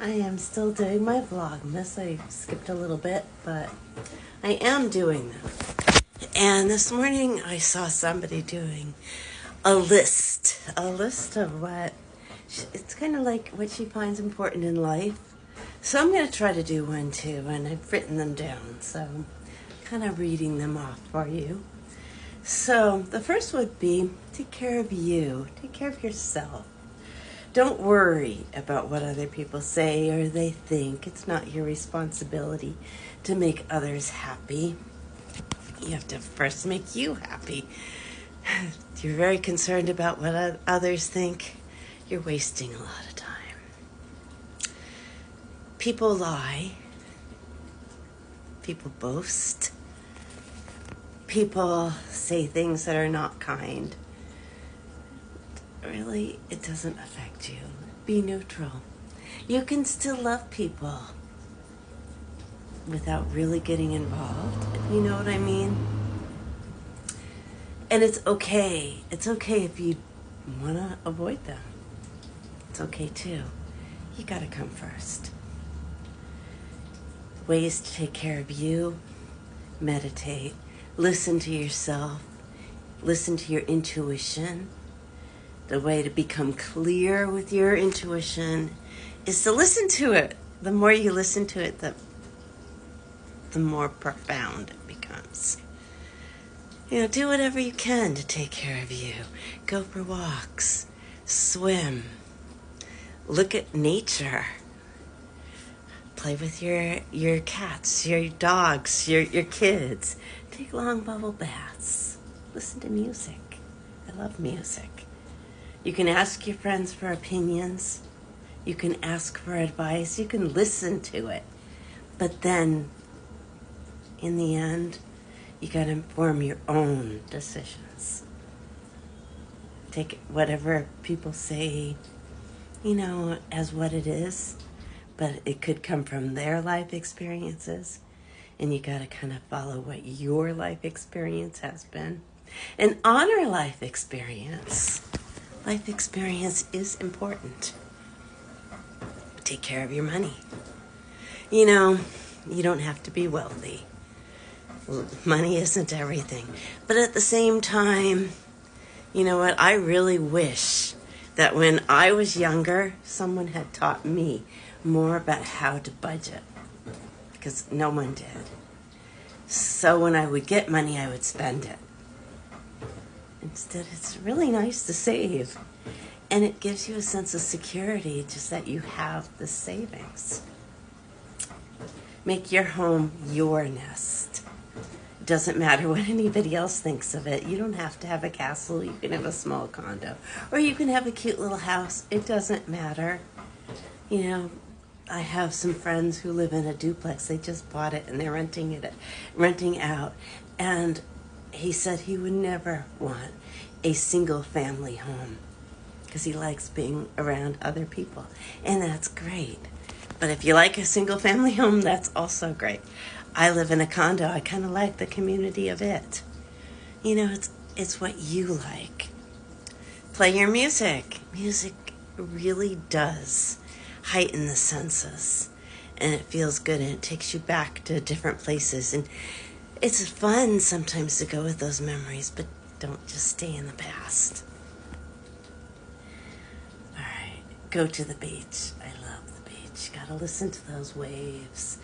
I am still doing my Vlogmas. I skipped a little bit, but I am doing them. And this morning I saw somebody doing a list of what, it's kind of like what she finds important in life. So I'm going to try to do one too, and I've written them down, so I'm kind of reading them off for you. So the first would be, take care of you, take care of yourself. Don't worry about what other people say or they think. It's not your responsibility to make others happy. You have to first make you happy. If you're very concerned about what others think, you're wasting a lot of time. People lie. People boast. People say things that are not kind. Really, it doesn't affect you. Be neutral. You can still love people without really getting involved, if you know what I mean. And it's okay. It's okay if you want to avoid them. It's okay too. You got to come first. Ways to take care of you: meditate, listen to yourself, listen to your intuition. The way to become clear with your intuition is to listen to it. The more you listen to it, the more profound it becomes. Do whatever you can to take care of you. Go for walks, swim, look at nature, play with your cats, your dogs, your kids. Take long bubble baths. Listen to music. I love music. You can ask your friends for opinions. You can ask for advice. You can listen to it. But then, in the end, you got to form your own decisions. Take whatever people say, as what it is. But it could come from their life experiences. And you got to kind of follow what your life experience has been. And honor life experience. Life experience is important. Take care of your money. You don't have to be wealthy. Money isn't everything. But at the same time, you know what? I really wish that when I was younger, someone had taught me more about how to budget. Because no one did. So when I would get money, I would spend it. Instead, it's really nice to save. And it gives you a sense of security just that you have the savings. Make your home your nest. It doesn't matter what anybody else thinks of it. You don't have to have a castle. You can have a small condo. Or you can have a cute little house. It doesn't matter. I have some friends who live in a duplex. They just bought it and they're renting out. And he said he would never want a single family home because he likes being around other people. And that's great. But if you like a single family home, that's also great. I live in a condo. I kind of like the community of it. It's what you like. Play your music. Music really does heighten the senses. And it feels good and it takes you back to different places. And it's fun sometimes to go with those memories, but don't just stay in the past. All right, go to the beach. I love the beach. Gotta listen to those waves.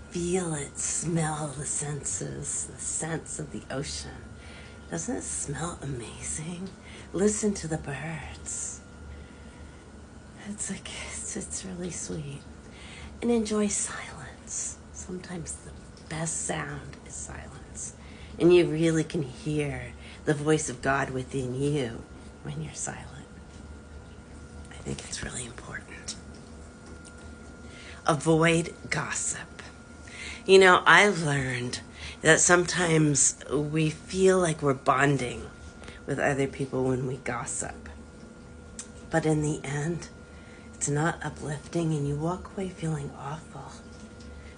Feel it, smell the senses, the scents of the ocean. Doesn't it smell amazing? Listen to the birds. It's really sweet. And enjoy silence. Sometimes the best sound is silence. And you really can hear the voice of God within you when you're silent. I think it's really important. Avoid gossip. I've learned that sometimes we feel like we're bonding with other people when we gossip. But in the end, it's not uplifting and you walk away feeling awful.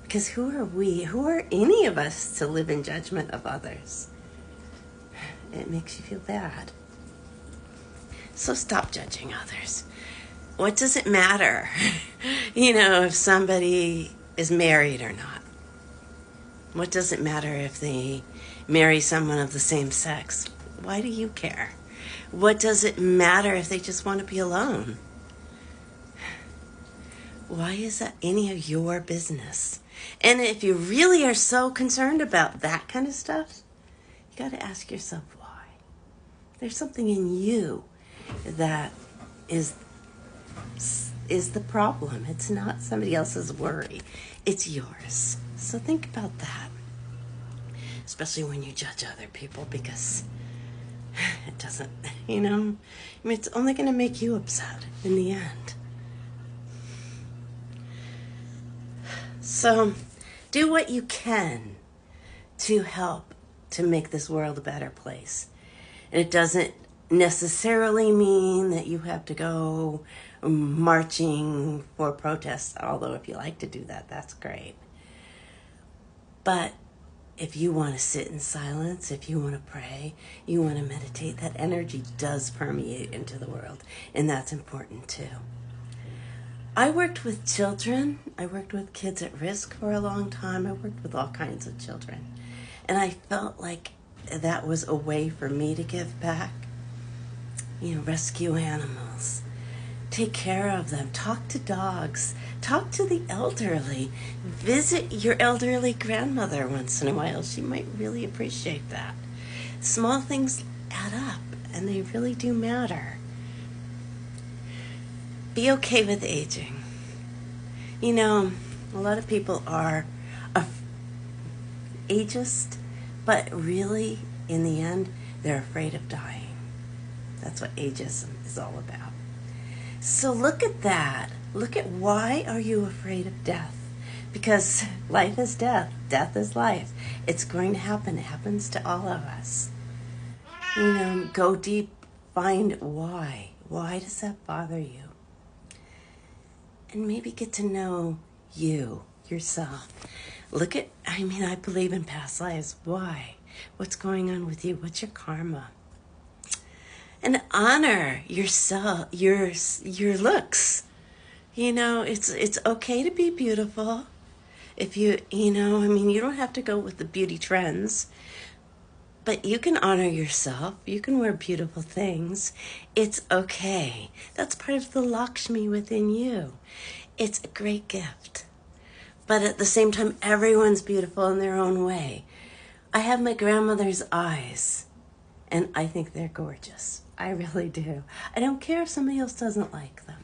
Because who are we? Who are any of us to live in judgment of others? It makes you feel bad. So stop judging others. What does it matter, if somebody is married or not? What does it matter if they marry someone of the same sex? Why do you care? What does it matter if they just want to be alone? Why is that any of your business? And if you really are so concerned about that kind of stuff, you got to ask yourself why. There's something in you that is the problem. It's not somebody else's worry. It's yours. So think about that. Especially when you judge other people, because it doesn't, it's only going to make you upset in the end. So do what you can to help to make this world a better place. And it doesn't necessarily mean that you have to go marching for protests, although if you like to do that, that's great. But if you want to sit in silence, if you want to pray, you want to meditate, that energy does permeate into the world, and that's important too. I worked with children. I worked with kids at risk for a long time. I worked with all kinds of children. And I felt like that was a way for me to give back. Rescue animals. Take care of them. Talk to dogs. Talk to the elderly. Visit your elderly grandmother once in a while. She might really appreciate that. Small things add up, and they really do matter. Be okay with aging. A lot of people are ageist, but really, in the end, they're afraid of dying. That's what ageism is all about. So look at that. Look at why are you afraid of death? Because life is death. Death is life. It's going to happen. It happens to all of us. Go deep. Find why. Why does that bother you? And maybe get to know yourself. I believe in past lives. Why? What's going on with you? What's your karma? And honor yourself, your looks. It's okay to be beautiful. If you don't have to go with the beauty trends, but you can honor yourself. You can wear beautiful things. It's okay. That's part of the Lakshmi within you. It's a great gift. But at the same time, everyone's beautiful in their own way. I have my grandmother's eyes, and I think they're gorgeous. I really do. I don't care if somebody else doesn't like them.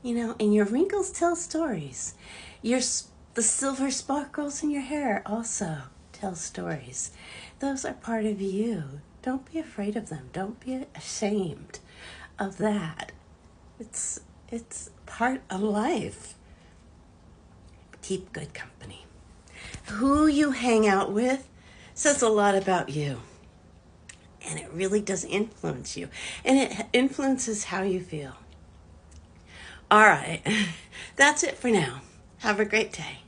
And your wrinkles tell stories. The silver sparkles in your hair also tell stories. Those are part of you. Don't be afraid of them. Don't be ashamed of that. It's part of life. Keep good company. Who you hang out with says a lot about you. And it really does influence you. And it influences how you feel. All right. That's it for now. Have a great day.